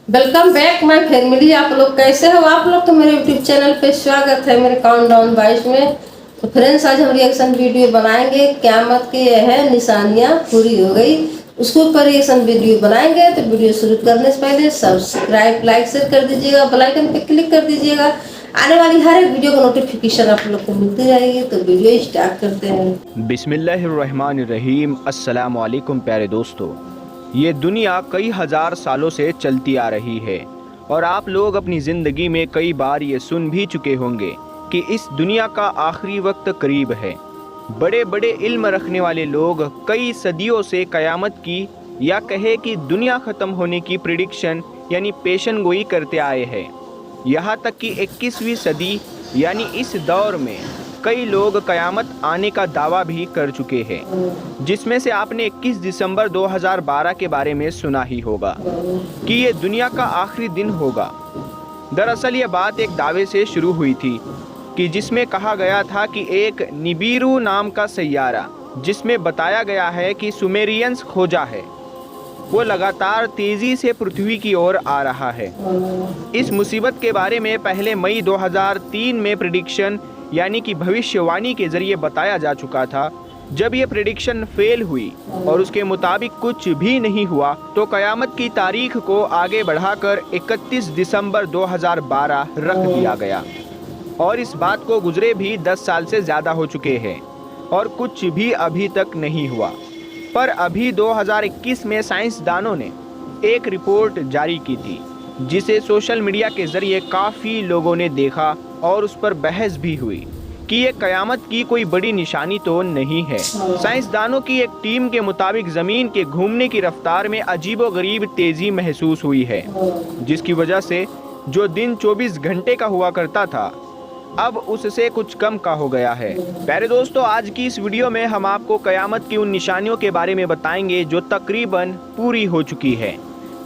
Welcome back my family. आप लोग कैसे हो? आप लोग तो मेरे यूट्यूब चैनल पे स्वागत है मेरे काउंटडाउन 22 में। तो फ्रेंड्स, आज हम रिएक्शन वीडियो बनाएंगे। क़यामत की ये है निशानियां पूरी हो गई, उसके ऊपर रिएक्शन वीडियो बनाएंगे। तो वीडियो शुरू करने से पहले सब्सक्राइब, लाइक, शेयर कर दीजिएगा, बेल आइकन पे क्लिक कर दीजिएगा। आने वाली हर एक वीडियो का नोटिफिकेशन आप लोग को मिलती रहेगी। तो वीडियो स्टार्ट करते हैं। बिस्मिल्लाहिर्रहमानिर्रहीम। अस्सलाम वालेकुम प्यारे दोस्तों। ये दुनिया कई हज़ार सालों से चलती आ रही है और आप लोग अपनी ज़िंदगी में कई बार ये सुन भी चुके होंगे कि इस दुनिया का आखिरी वक्त करीब है। बड़े बड़े इल्म रखने वाले लोग कई सदियों से क़यामत की या कहे कि दुनिया ख़त्म होने की प्रिडिक्शन यानी पेशन गोई करते आए हैं। यहाँ तक कि 21वीं सदी यानी इस दौर में कई लोग क़यामत आने का दावा भी कर चुके हैं, जिसमें से आपने 21 दिसंबर 2012 के बारे में सुना ही होगा कि ये दुनिया का आखिरी दिन होगा। दरअसल ये बात एक दावे से शुरू हुई थी कि जिसमें कहा गया था कि एक निबिरू नाम का सैयारा, जिसमें बताया गया है कि सुमेरियंस खोजा है, वो लगातार तेज़ी से पृथ्वी की ओर आ रहा है। इस मुसीबत के बारे में पहले मई 2003 में प्रिडिक्शन यानी कि भविष्यवाणी के जरिए बताया जा चुका था। जब ये प्रिडिक्शन फेल हुई और उसके मुताबिक कुछ भी नहीं हुआ तो क़यामत की तारीख को आगे बढ़ाकर 31 दिसंबर 2012 रख दिया गया। और इस बात को गुजरे भी 10 साल से ज़्यादा हो चुके हैं और कुछ भी अभी तक नहीं हुआ। पर अभी 2021 में साइंसदानों ने एक रिपोर्ट जारी की थी, जिसे सोशल मीडिया के ज़रिए काफ़ी लोगों ने देखा और उस पर बहस भी हुई कि ये क़यामत की कोई बड़ी निशानी तो नहीं है। साइंसदानों की एक टीम के मुताबिक ज़मीन के घूमने की रफ्तार में अजीबोगरीब तेज़ी महसूस हुई है, जिसकी वजह से जो दिन 24 घंटे का हुआ करता था अब उससे कुछ कम का हो गया है। प्यारे दोस्तों, आज की इस वीडियो में हम आपको क़यामत की उन निशानियों के बारे में बताएंगे जो तकरीबन पूरी हो चुकी है।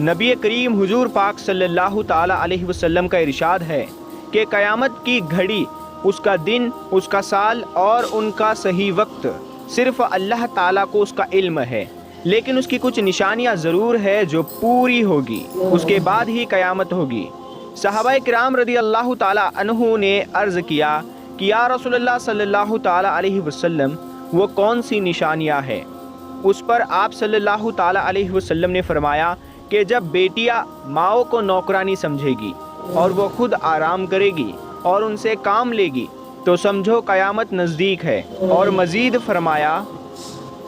नबी करीम हुजूर पाक सल्लल्लाहु ताला अलैहि वसल्लम का इरशाद है कि क़यामत की घड़ी, उसका दिन, उसका साल और उनका सही वक्त सिर्फ अल्लाह ताला को उसका इल्म है, लेकिन उसकी कुछ निशानियां ज़रूर है जो पूरी होगी, उसके बाद ही क़यामत होगी। सहाबाए किराम रदी अल्लाह ताला अन्हु ने अर्ज़ किया कि या रसूलल्लाह सल्लल्लाहु ताला अलैहि वसल्लम, वो कौन सी निशानियां हैं? उस पर आप सल्लल्लाहु ताला अलैहि वसल्लम ने फरमाया कि जब बेटियां माओ को नौकरानी समझेगी और वो खुद आराम करेगी और उनसे काम लेगी तो समझो क़यामत नज़दीक है। और मज़ीद फरमाया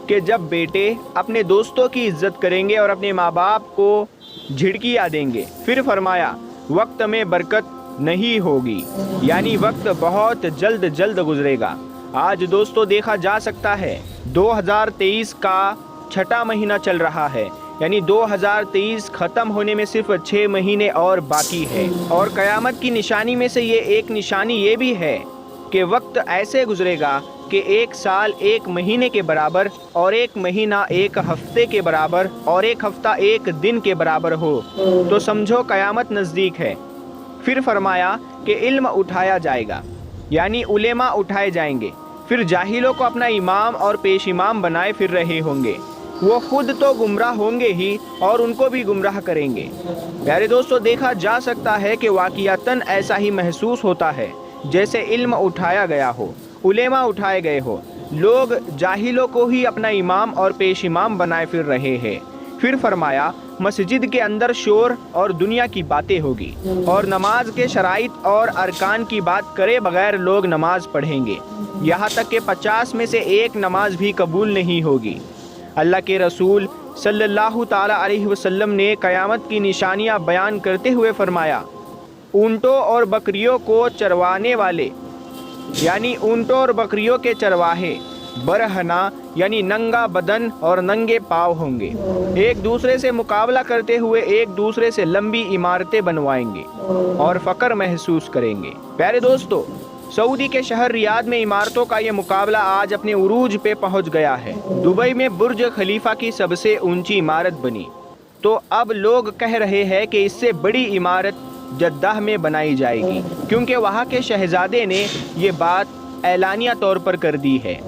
कि जब बेटे अपने दोस्तों की इज्जत करेंगे और अपने माँ बाप को झिड़कियाँ देंगे। फिर फरमाया वक्त में बरकत नहीं होगी, यानी वक्त बहुत जल्द जल्द गुजरेगा। आज दोस्तों देखा जा सकता है 2023 का छठा महीना चल रहा है, यानी 2023 ख़त्म होने में सिर्फ 6 महीने और बाकी है। और क़यामत की निशानी में से ये एक निशानी ये भी है कि वक्त ऐसे गुजरेगा कि एक साल एक महीने के बराबर और एक महीना एक हफ्ते के बराबर और एक हफ्ता एक दिन के बराबर हो, तो समझो क़यामत नज़दीक है। फिर फरमाया कि इल्म उठाया जाएगा, यानी उलेमा उठाए जाएंगे, फिर जाहिलों को अपना इमाम और पेश इमाम बनाए फिर रहे होंगे। वो खुद तो गुमराह होंगे ही और उनको भी गुमराह करेंगे। प्यारे दोस्तों, देखा जा सकता है कि वाक़ियतन ऐसा ही महसूस होता है जैसे इल्म उठाया गया हो, उलेमा उठाए गए हो, लोग जाहिलों को ही अपना इमाम और पेश इमाम बनाए फिर रहे हैं। फिर फरमाया मस्जिद के अंदर शोर और दुनिया की बातें होगी और नमाज के शराइत और अरकान की बात करे बगैर लोग नमाज पढ़ेंगे, यहाँ तक कि 50 में से एक नमाज भी कबूल नहीं होगी। अल्लाह के रसूल सल्लल्लाहु ताला अलैहि वसल्लम ने क़यामत की निशानियां बयान करते हुए फरमाया, ऊँटों और बकरियों को चरवाने वाले यानी ऊँटों और बकरियों के चरवाहे बरहना यानी नंगा बदन और नंगे पाँव होंगे, एक दूसरे से मुकाबला करते हुए एक दूसरे से लंबी इमारतें बनवाएंगे और फ़क्र महसूस करेंगे। प्यारे दोस्तों, सऊदी के शहर रियाद में इमारतों का ये मुकाबला आज अपने उरूज पे पहुंच गया है। दुबई में बुर्ज खलीफा की सबसे ऊंची इमारत बनी, तो अब लोग कह रहे हैं कि इससे बड़ी इमारत जद्दाह में बनाई जाएगी, क्योंकि वहां के शहजादे ने ये बात ऐलानिया तौर पर कर दी है,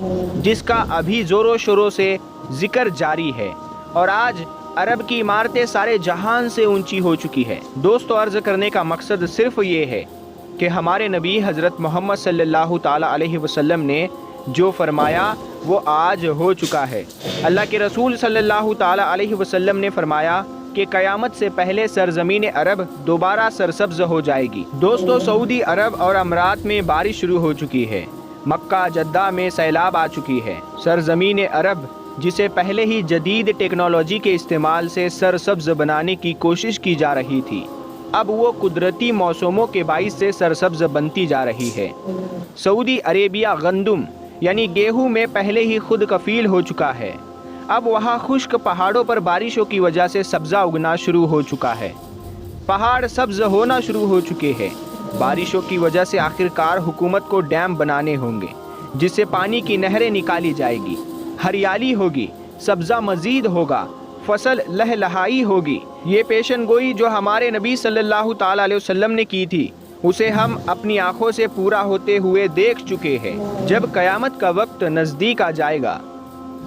जिसका अभी ज़ोरों शोरों से जिक्र जारी है। और आज अरब की इमारतें सारे जहान से ऊंची हो चुकी है। दोस्तों, अर्ज करने का मकसद सिर्फ ये है कि हमारे नबी हज़रत मोहम्मद सल्लल्लाहु ताला अलैहि वसल्लम ने जो फरमाया वो आज हो चुका है। अल्लाह के रसूल सल्लल्लाहु ताला अलैहि वसल्लम ने फरमाया कि क़यामत से पहले सरज़मीन अरब दोबारा सरसब्ज हो जाएगी। दोस्तों, सऊदी अरब और अमरात में बारिश शुरू हो चुकी है। मक्का जद्दा में सैलाब आ चुकी है। सरज़मीन अरब जिसे पहले ही जदीद टेक्नोलॉजी के इस्तेमाल से सरसब्ज बनाने की कोशिश की जा रही थी, अब वो कुदरती मौसमों के बाइस से सरसब्ज बनती जा रही है। सऊदी अरेबिया गंदुम यानी गेहूं में पहले ही खुद कफील हो चुका है। अब वहाँ खुश्क पहाड़ों पर बारिशों की वजह से सब्ज़ा उगना शुरू हो चुका है। पहाड़ सब्ज होना शुरू हो चुके हैं। बारिशों की वजह से आखिरकार हुकूमत को डैम बनाने होंगे जिससे पानी की नहरें निकाली जाएगी, हरियाली होगी, सब्ज़ा मज़ीद होगा, फसल लहलहाई होगी। ये पेशन गोई जो हमारे नबी सल्लल्लाहु ताला अलैहि वसल्लम ने की थी उसे हम अपनी आंखों से पूरा होते हुए देख चुके हैं। जब क़यामत का वक्त नज़दीक आ जाएगा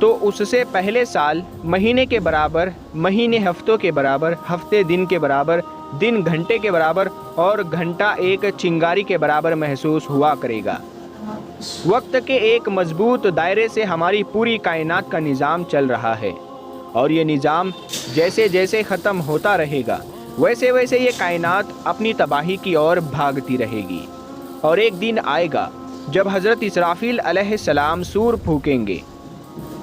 तो उससे पहले साल महीने के बराबर, महीने हफ्तों के बराबर, हफ्ते दिन के बराबर, दिन घंटे के बराबर और घंटा एक चिंगारी के बराबर महसूस हुआ करेगा। वक्त के एक मजबूत दायरे से हमारी पूरी कायनात का निज़ाम चल रहा है और ये निज़ाम जैसे जैसे ख़त्म होता रहेगा वैसे वैसे ये कायनात अपनी तबाही की ओर भागती रहेगी। और एक दिन आएगा जब हज़रत इसराफील अलैहिस्सलाम सूर फूकेंगे,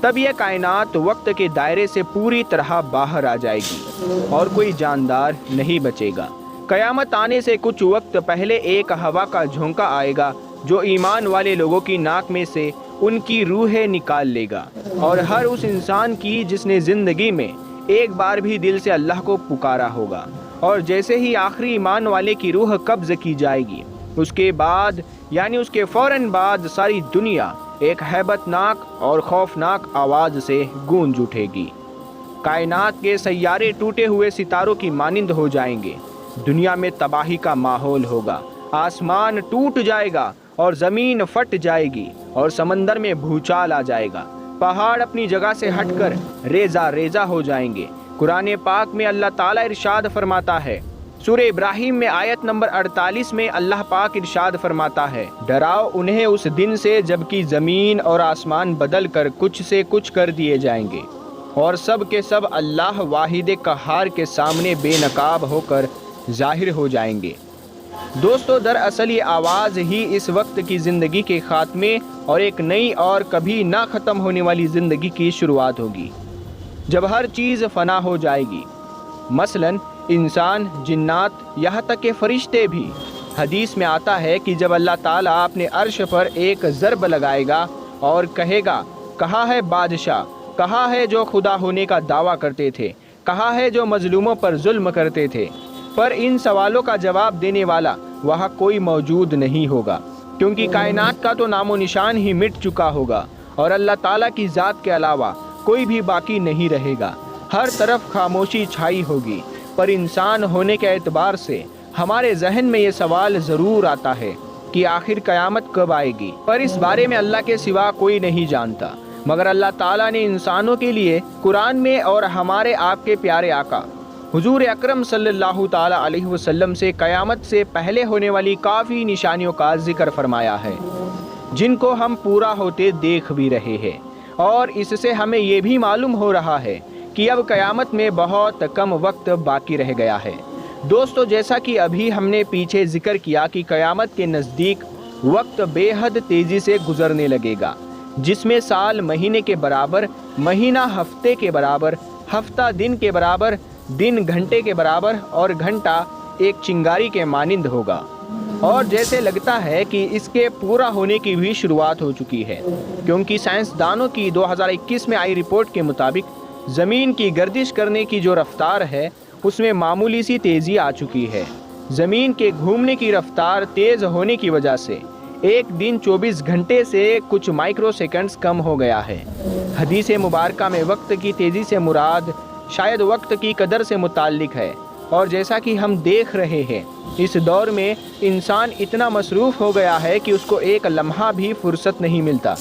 तब यह कायनात वक्त के दायरे से पूरी तरह बाहर आ जाएगी और कोई जानदार नहीं बचेगा। क़यामत आने से कुछ वक्त पहले एक हवा का झोंका आएगा जो ईमान वाले लोगों की नाक में से उनकी रूहें निकाल लेगा और हर उस इंसान की जिसने ज़िंदगी में एक बार भी दिल से अल्लाह को पुकारा होगा। और जैसे ही आखिरी ईमान वाले की रूह कब्ज़ की जाएगी, उसके बाद यानी उसके फ़ौरन बाद सारी दुनिया एक हैबतनाक और खौफनाक आवाज़ से गूंज उठेगी। कायनात के सैयारे टूटे हुए सितारों की मानिंद हो जाएंगे। दुनिया में तबाही का माहौल होगा, आसमान टूट जाएगा और ज़मीन फट जाएगी और समंदर में भूचाल आ जाएगा। पहाड़ अपनी जगह से हटकर रेजा रेजा हो जाएंगे। कुरान पाक में अल्लाह ताला इरशाद फरमाता है, सूरह इब्राहिम में आयत नंबर 48 में अल्लाह पाक इरशाद फरमाता है, डराओ उन्हें उस दिन से जबकि ज़मीन और आसमान बदल कर कुछ से कुछ कर दिए जाएंगे और सब के सब अल्लाह वाहिद कहार के सामने बेनकाब होकर ज़ाहिर हो जाएंगे। दोस्तों, दरअसल ये आवाज़ ही इस वक्त की ज़िंदगी के ख़ात्मे और एक नई और कभी ना ख़त्म होने वाली ज़िंदगी की शुरुआत होगी, जब हर चीज़ फ़ना हो जाएगी, मसलन इंसान, जिन्नात, यहाँ तक के फ़रिश्ते भी। हदीस में आता है कि जब अल्लाह ताला अपने अर्श पर एक ज़रब लगाएगा और कहेगा, कहाँ है बादशाह, कहाँ है जो खुदा होने का दावा करते थे, कहाँ है जो मज़लूमों पर जुल्म करते थे, पर इन सवालों का जवाब देने वाला वहाँ कोई मौजूद नहीं होगा, क्योंकि कायनात का तो नामो निशान ही मिट चुका होगा और अल्लाह ताला की ज़ात के अलावा कोई भी बाकी नहीं रहेगा। हर तरफ खामोशी छाई होगी। पर इंसान होने के एतबार से हमारे जहन में ये सवाल ज़रूर आता है कि आखिर क़यामत कब आएगी, पर इस बारे में अल्लाह के सिवा कोई नहीं जानता। मगर अल्लाह ताला ने इंसानों के लिए कुरान में और हमारे आपके प्यारे आका हुजूर अकरम सल्लल्लाहु ताला अलैहि वसल्लम से क़यामत से पहले होने वाली काफ़ी निशानियों का जिक्र फरमाया है, जिनको हम पूरा होते देख भी रहे हैं। और इससे हमें ये भी मालूम हो रहा है कि अब क़यामत में बहुत कम वक्त बाकी रह गया है। दोस्तों, जैसा कि अभी हमने पीछे जिक्र किया कि क़यामत के नज़दीक वक्त बेहद तेज़ी से गुज़रने लगेगा, जिसमें साल महीने के बराबर, महीना हफ्ते के बराबर, हफ्ता दिन के बराबर, दिन घंटे के बराबर और घंटा एक चिंगारी के मानिंद होगा। और जैसे लगता है कि इसके पूरा होने की भी शुरुआत हो चुकी है, क्योंकि साइंसदानों की 2021 में आई रिपोर्ट के मुताबिक ज़मीन की गर्दिश करने की जो रफ्तार है उसमें मामूली सी तेज़ी आ चुकी है। ज़मीन के घूमने की रफ्तार तेज़ होने की वजह से एक दिन 24 घंटे से कुछ माइक्रो सेकंड्स कम हो गया है। हदीस मुबारका में वक्त की तेज़ी से मुराद शायद वक्त की कदर से मुताल्लिक है। और जैसा कि हम देख रहे हैं, इस दौर में इंसान इतना मसरूफ़ हो गया है कि उसको एक लम्हा भी फुर्सत नहीं मिलता।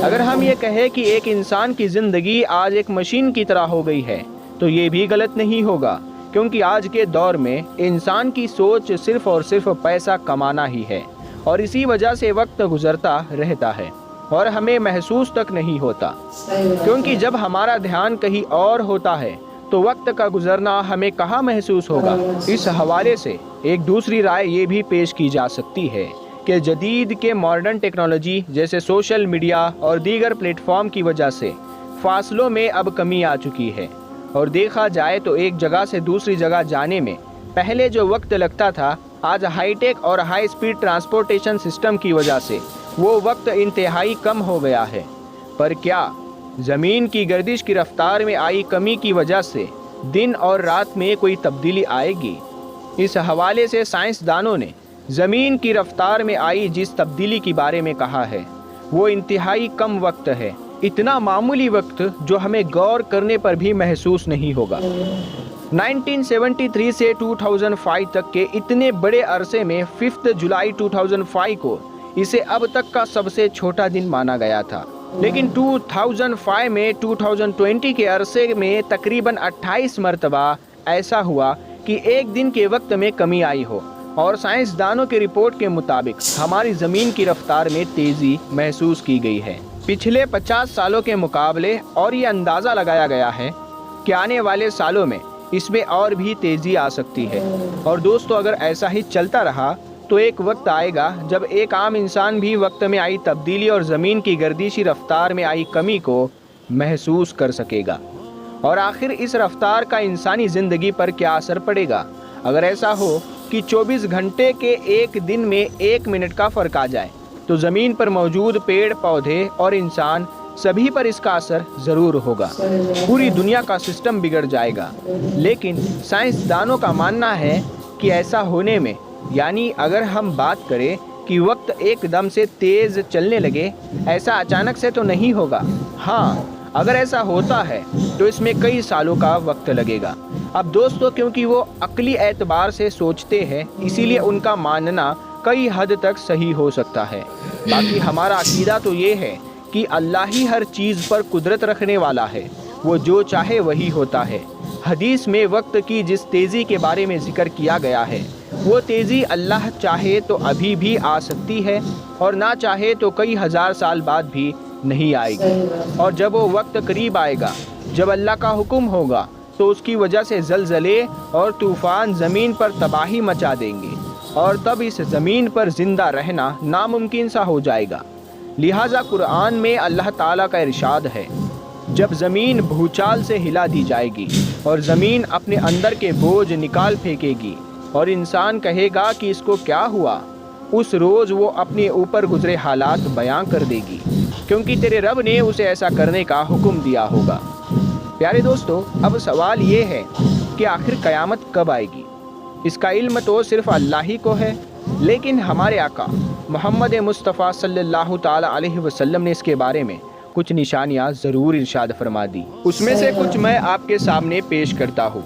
अगर हम ये कहें कि एक इंसान की ज़िंदगी आज एक मशीन की तरह हो गई है, तो ये भी गलत नहीं होगा, क्योंकि आज के दौर में इंसान की सोच सिर्फ और सिर्फ पैसा कमाना ही है और इसी वजह से वक्त गुजरता रहता है और हमें महसूस तक नहीं होता, क्योंकि जब हमारा ध्यान कहीं और होता है तो वक्त का गुजरना हमें कहाँ महसूस होगा। इस हवाले से एक दूसरी राय ये भी पेश की जा सकती है कि जदीद के मॉडर्न टेक्नोलॉजी जैसे सोशल मीडिया और दीगर प्लेटफॉर्म की वजह से फासलों में अब कमी आ चुकी है और देखा जाए तो एक जगह से दूसरी जगह जाने में पहले जो वक्त लगता था, आज हाईटेक और हाई स्पीड ट्रांसपोर्टेशन सिस्टम की वजह से वो वक्त इंतहाई कम हो गया है। पर क्या ज़मीन की गर्दिश की रफ्तार में आई कमी की वजह से दिन और रात में कोई तब्दीली आएगी? इस हवाले से साइंसदानों ने ज़मीन की रफ्तार में आई जिस तब्दीली के बारे में कहा है वो इंतहाई कम वक्त है, इतना मामूली वक्त जो हमें गौर करने पर भी महसूस नहीं होगा। 1973 से 2005 तक के इतने बड़े अरसे में 5 जुलाई 2005 को इसे अब तक का सबसे छोटा दिन माना गया था, लेकिन 2005 में 2020 के अरसे में तकरीबन 28 मरतबा ऐसा हुआ कि एक दिन के वक्त में कमी आई हो और साइंसदानों की रिपोर्ट के मुताबिक हमारी ज़मीन की रफ्तार में तेज़ी महसूस की गई है पिछले 50 सालों के मुकाबले, और ये अंदाज़ा लगाया गया है कि आने वाले सालों में इसमें और भी तेज़ी आ सकती है। और दोस्तों, अगर ऐसा ही चलता रहा तो एक वक्त आएगा जब एक आम इंसान भी वक्त में आई तब्दीली और ज़मीन की गर्दिशी रफ्तार में आई कमी को महसूस कर सकेगा। और आखिर इस रफ्तार का इंसानी ज़िंदगी पर क्या असर पड़ेगा अगर ऐसा हो कि 24 घंटे के एक दिन में 1 मिनट का फ़र्क आ जाए, तो ज़मीन पर मौजूद पेड़ पौधे और इंसान सभी पर इसका असर ज़रूर होगा। पूरी दुनिया का सिस्टम बिगड़ जाएगा। लेकिन साइंसदानों का मानना है कि ऐसा होने में, यानी अगर हम बात करें कि वक्त एकदम से तेज़ चलने लगे, ऐसा अचानक से तो नहीं होगा। हाँ, अगर ऐसा होता है तो इसमें कई सालों का वक्त लगेगा। अब दोस्तों, क्योंकि वो अक्ली एतबार से सोचते हैं, इसीलिए उनका मानना कई हद तक सही हो सकता है। बाकी हमारा अकीदा तो ये है कि अल्लाह ही हर चीज़ पर कुदरत रखने वाला है, वो जो चाहे वही होता है। हदीस में वक्त की जिस तेज़ी के बारे में ज़िक्र किया गया है, वो तेज़ी अल्लाह चाहे तो अभी भी आ सकती है और ना चाहे तो कई हज़ार साल बाद भी नहीं आएगी। और जब वो वक्त करीब आएगा, जब अल्लाह का हुक्म होगा, तो उसकी वजह से ज़लज़ले और तूफ़ान ज़मीन पर तबाही मचा देंगे और तब इस ज़मीन पर ज़िंदा रहना नामुमकिन सा हो जाएगा। लिहाजा कुरान में अल्लाह ताला का इरशाद है, जब ज़मीन भूचाल से हिला दी जाएगी और ज़मीन अपने अंदर के बोझ निकाल फेंकेगी और इंसान कहेगा कि इसको क्या हुआ, उस रोज़ वो अपने ऊपर गुजरे हालात बयां कर देगी, क्योंकि तेरे रब ने उसे ऐसा करने का हुक्म दिया होगा। प्यारे दोस्तों, अब सवाल ये है कि आखिर क़यामत कब आएगी? इसका इल्म तो सिर्फ़ अल्लाह ही को है, लेकिन हमारे आका मोहम्मद मुस्तफ़ा सल्लल्लाहु ताला अलैहि वसल्लम ने इसके बारे में कुछ निशानियाँ ज़रूर इरशाद फरमा दी। उसमें से कुछ मैं आपके सामने पेश करता हूँ।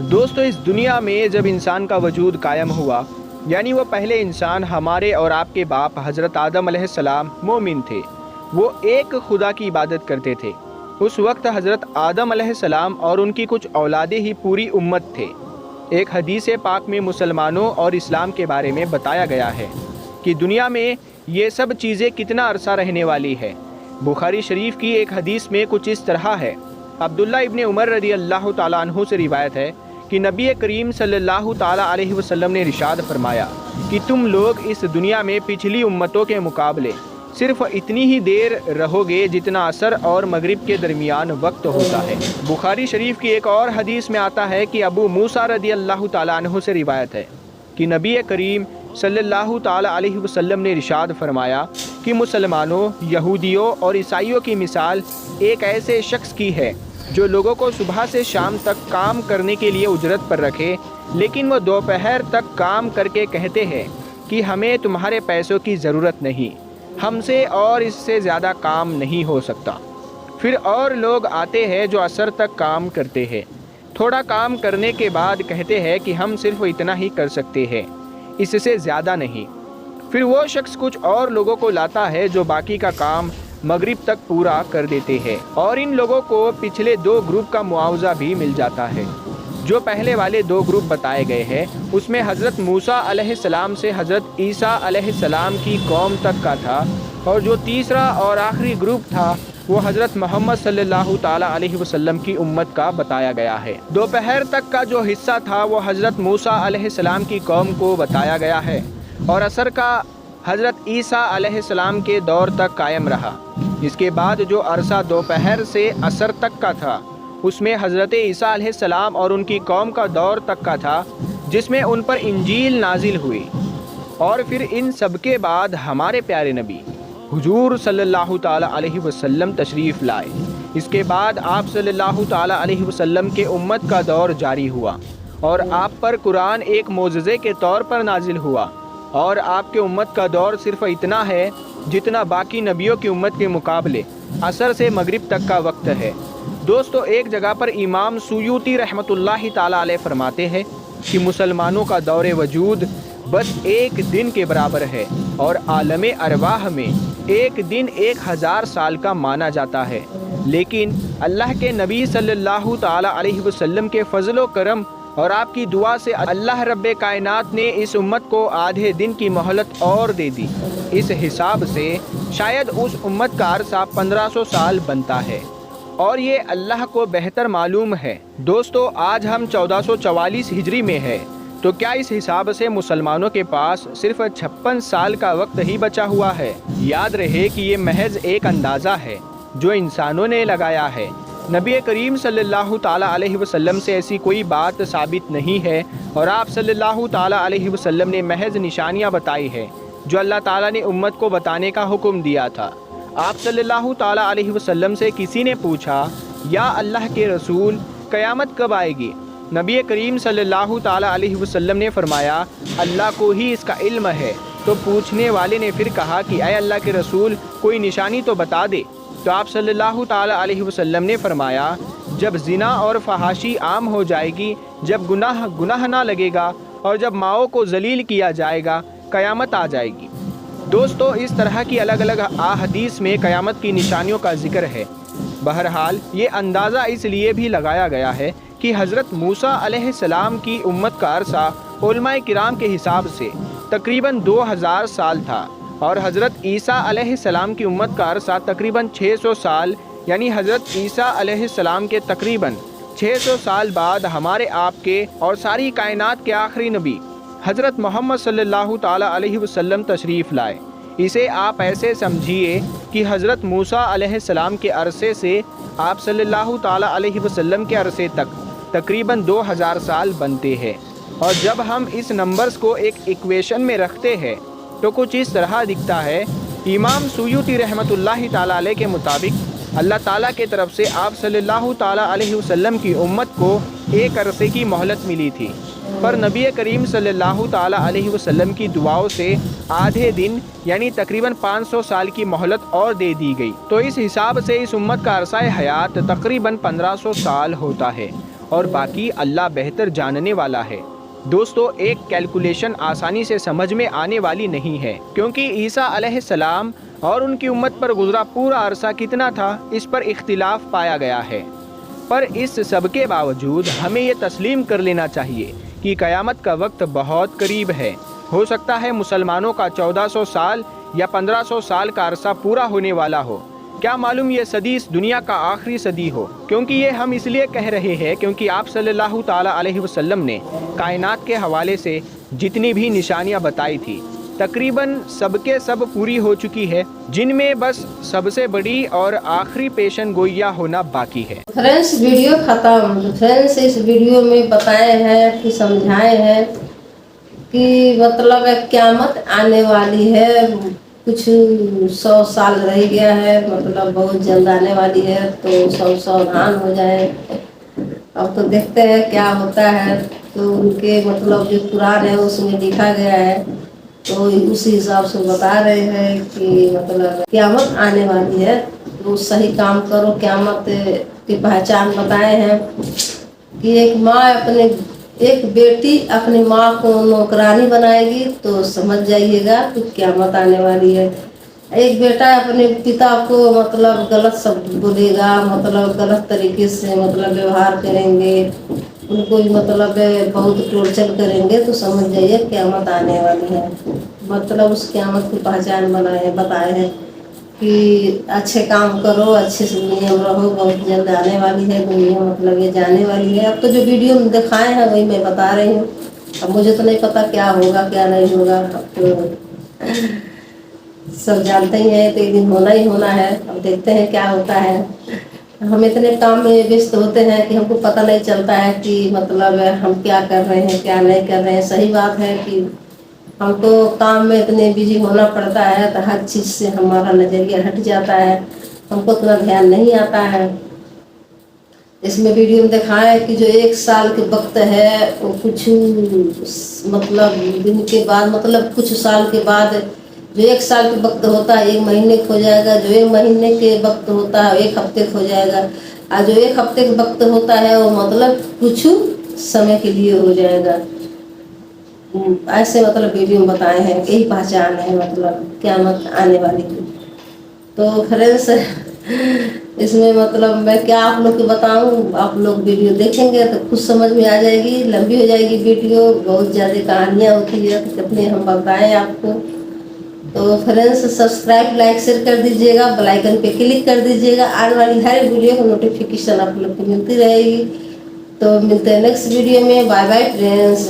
दोस्तों, इस दुनिया में जब इंसान का वजूद कायम हुआ, यानी वो पहले इंसान हमारे और आपके बाप हज़रत आदम अलैहिस्सलाम मोमिन थे, वो एक खुदा की इबादत करते थे। उस वक्त हज़रत आदम अलैहिस्सलाम और उनकी कुछ औलादे ही पूरी उम्मत थे। एक हदीस पाक में मुसलमानों और इस्लाम के बारे में बताया गया है कि दुनिया में ये सब चीज़ें कितना अरसा रहने वाली है। बुखारी शरीफ की एक हदीस में कुछ इस तरह है। अब्दुल्ला इब्ने उमर रज़ी अल्लाह ताला अन्हु से रिवायत है कि नबी करीम सल्लल्लाहु ताला अलैहि वसल्लम ने इरशाद फरमाया कि तुम लोग इस दुनिया में पिछली उम्मतों के मुकाबले सिर्फ इतनी ही देर रहोगे जितना असर और मगरिब के दरमियान वक्त होता है। बुखारी शरीफ की एक और हदीस में आता है कि अबू मूसा रज़ी अल्लाह ताला अन्हु से रिवायत है कि नबी करीम सल्लल्लाहु ताला अलैहि वसल्लम ने इरशाद फरमाया कि मुसलमानों, यहूदियों और ईसाइयों की मिसाल एक ऐसे शख्स की है जो लोगों को सुबह से शाम तक काम करने के लिए उजरत पर रखे, लेकिन वो दोपहर तक काम करके कहते हैं कि हमें तुम्हारे पैसों की ज़रूरत नहीं, हमसे और इससे ज़्यादा काम नहीं हो सकता। फिर और लोग आते हैं जो असर तक काम करते हैं, थोड़ा काम करने के बाद कहते हैं कि हम सिर्फ इतना ही कर सकते हैं, इससे ज़्यादा नहीं। फिर वो शख्स कुछ और लोगों को लाता है जो बाकी का काम मगरिब तक पूरा कर देते हैं और इन लोगों को पिछले 2 ग्रुप का मुआवजा भी मिल जाता है। जो पहले वाले 2 ग्रुप बताए गए हैं उसमें हज़रत मूसा अलैहिस्सलाम से हज़रत ईसा अलैहिस्सलाम की कौम तक का था, और जो तीसरा और आखिरी ग्रुप था वो हज़रत मोहम्मद सल्लल्लाहु ताला अलैहि वसल्लम की उम्मत का बताया गया है। दोपहर तक का जो हिस्सा था वो हज़रत मूसा अलैहिस्सलाम की कौम को बताया गया है, और असर का हज़रत ईसा अलैहिस्सलाम के दौर तक कायम रहा। इसके बाद जो अरसा दोपहर से असर तक का था उसमें हज़रत ईसा अलैहिस्सलाम और उनकी कौम का दौर तक का था, जिसमें उन पर इंजील नाजिल हुई। और फिर इन सब के बाद हमारे प्यारे नबी हुजूर सल्लल्लाहु ताला अलैहि वसल्लम तशरीफ़ लाए। इसके बाद आप सल्लल्लाहु ताला अलैहि वसल्लम के उम्मत का दौर जारी हुआ, और आप पर कुरान एक मोजज़े के तौर पर नाजिल हुआ, और आपके उम्मत का दौर सिर्फ इतना है जितना बाकी नबियों की उम्मत के मुकाबले असर से मगरिब तक का वक्त है। दोस्तों, एक जगह पर इमाम सुयूती रहमतुल्लाहि ताला अलैह फरमाते हैं कि मुसलमानों का दौर वजूद बस 1 दिन के बराबर है, और आलम अरवाह में 1 दिन 1000 साल का माना जाता है। लेकिन अल्लाह के नबी सल्लल्लाहु ताला अलैहि वसल्लम के फजलो करम और आपकी दुआ से अल्लाह रब्बे कायनात ने इस उम्मत को आधे दिन की मोहलत और दे दी। इस हिसाब से शायद उस उम्मत का अरसा 1500 साल बनता है, और ये अल्लाह को बेहतर मालूम है। दोस्तों, आज हम 1444 हिजरी में है, तो क्या इस हिसाब से मुसलमानों के पास सिर्फ 56 साल का वक्त ही बचा हुआ है? याद रहे कि ये महज एक अंदाज़ा है जो इंसानों ने लगाया है। नबी करीम सल्लल्लाहु ताला अलैहि वसल्लम से ऐसी कोई बात साबित नहीं है, और आप सल्लल्लाहु ताला अलैहि वसल्लम ने महज निशानियाँ बताई है जो अल्लाह ताला ने उम्मत को बताने का हुक्म दिया था। आप सल्लल्लाहु ताला अलैहि वसल्लम से किसी ने पूछा, या अल्लाह के रसूल, क़यामत कब आएगी? नबी करीम सल्लल्लाहु ताला अलैहि वसल्लम ने फरमाया, अल्लाह को ही इसका इल्म है। तो पूछने वाले ने फिर कहा कि अय अल्लाह के रसूल, कोई निशानी तो बता दे। तो आप सल्लल्लाहु ताला अलैहि वसल्लम ने फरमाया, जब ज़िना और फहाशी आम हो जाएगी, जब गुनाह ना लगेगा, और जब माओ को जलील किया जाएगा, क़यामत आ जाएगी। दोस्तों, इस तरह की अलग अलग अहादीस में क़यामत की निशानियों का जिक्र है। बहरहाल ये अंदाज़ा इसलिए भी लगाया गया है कि हज़रत मूसा अलैहिस्सलाम की उम्मत का अरसा उलमाए किराम के हिसाब से तकरीबन 2000 साल था, और हज़रत ईसा अलैहिस्सलाम की उम्मत का अरसा तकरीबन 600 साल, यानी हज़रत ईसा अलैहिस्सलाम के तकरीबन 600 साल बाद हमारे आपके और सारी कायनात के आखिरी नबी हज़रत मोहम्मद सल्लल्लाहु ताला अलैहि वसल्लम तशरीफ़ लाए। इसे आप ऐसे समझिए कि हज़रत मूसा अलैहिस्सलाम के अरसे से आप सल्लल्लाहु ताला अलैहि वसल्लम के अरसे तक तकरीबन 2000 साल बनते हैं। और जब हम इस नंबर्स को एक इक्वेशन में रखते हैं तो कुछ इस तरह दिखता है। इमाम सुयूती रहमतुल्लाहि ताला अलैह के मुताबिक अल्लाह ताला के तरफ से आप सल्लल्लाहु ताला अलैहि वसल्लम की उम्मत को एक अरसे की मोहलत मिली थी, पर नबी करीम सल्लल्लाहु ताला अलैहि वसल्लम की दुआओं से आधे दिन यानी तकरीबन 500 साल की मोहलत और दे दी गई। तो इस हिसाब से इस उम्मत का अरसा हयात तकरीबन 1500 साल होता है, और बाकी अल्लाह बेहतर जानने वाला है। दोस्तों, एक कैलकुलेशन आसानी से समझ में आने वाली नहीं है, क्योंकि ईसा अलैहिस्सलाम और उनकी उम्मत पर गुजरा पूरा अरसा कितना था, इस पर इख्तिलाफ पाया गया है। पर इस सब के बावजूद हमें ये तस्लीम कर लेना चाहिए कि क़यामत का वक्त बहुत करीब है। हो सकता है मुसलमानों का 1400 साल या 1500 साल का अरसा पूरा होने वाला हो। क्या मालूम ये सदी इस दुनिया का आखिरी सदी हो। क्योंकि ये हम इसलिए कह रहे हैं क्योंकि आप सल्लल्लाहु ताला अलैहि वसल्लम ने कायनात के हवाले से जितनी भी निशानियां बताई थी तकरीबन सबके सब पूरी हो चुकी है, जिनमें बस सबसे बड़ी और आखिरी पेशन गोइया होना बाकी है। फ्रेंड्स, वीडियो ख़त्म। फ्रेंड्स, इस वीडियो में बताए हैं कि समझाए हैं कि मतलब क़यामत आने वाली है, कुछ 100 साल रह गया है, मतलब बहुत जल्द आने वाली है, तो सब सावधान हो जाए। अब तो देखते हैं क्या होता है। तो उनके मतलब जो कुरान है उसमें लिखा गया है, तो उसी हिसाब से बता रहे हैं कि मतलब क़यामत आने वाली है, तो सही काम करो। क़यामत की पहचान बताए हैं कि एक बेटी अपनी माँ को नौकरानी बनाएगी, तो समझ जाइएगा कि क़यामत आने वाली है। एक बेटा अपने पिता को मतलब गलत शब्द बोलेगा, मतलब गलत तरीके से मतलब व्यवहार करेंगे, उनको भी मतलब बहुत टॉर्चर करेंगे, तो समझ जाइए क़यामत आने वाली है। मतलब उस क़यामत की पहचान बताए हैं कि अच्छे काम करो, अच्छे से दुनिया में रहो, बहुत जल्द आने वाली है दुनिया, मतलब ये जाने वाली है। अब तो जो वीडियो में दिखाए हैं वही मैं बता रही हूँ। अब मुझे तो नहीं पता क्या होगा क्या नहीं होगा, अब तो सब जानते ही हैं, तो एक दिन होना ही होना है। अब देखते हैं क्या होता है। हम इतने काम में व्यस्त होते हैं कि हमको पता नहीं चलता है कि मतलब हम क्या कर रहे हैं क्या नहीं कर रहे हैं। सही बात है कि हमको काम में इतने बिजी होना पड़ता है तो हर चीज़ से हमारा नज़रिया हट जाता है, हमको उतना ध्यान नहीं आता है। इसमें वीडियो में दिखाया है कि जो 1 साल के वक्त है वो कुछ मतलब दिन के बाद, मतलब कुछ साल के बाद जो 1 साल के वक्त होता है 1 महीने खो जाएगा, जो 1 महीने के वक्त होता है 1 हफ्ते खो जाएगा, और जो 1 हफ्ते के वक्त होता है वो मतलब कुछ समय के लिए हो जाएगा। ऐसे मतलब वीडियो में बताए हैं, यही पहचान है मतलब क़यामत आने वाली की। तो फ्रेंड्स इसमें मतलब मैं क्या आप लोग को बताऊं, आप लोग वीडियो देखेंगे तो कुछ समझ में आ जाएगी। लंबी हो जाएगी वीडियो, बहुत ज़्यादा कहानियाँ होती है तो कितने हम बताएं आपको। तो फ्रेंड्स सब्सक्राइब लाइक शेयर कर दीजिएगा, बेल आइकन पे क्लिक कर दीजिएगा, आने वाली हर वीडियो को नोटिफिकेशन आप लोग को मिलती रहेगी। तो मिलते हैं नेक्स्ट वीडियो में। Bye bye friends.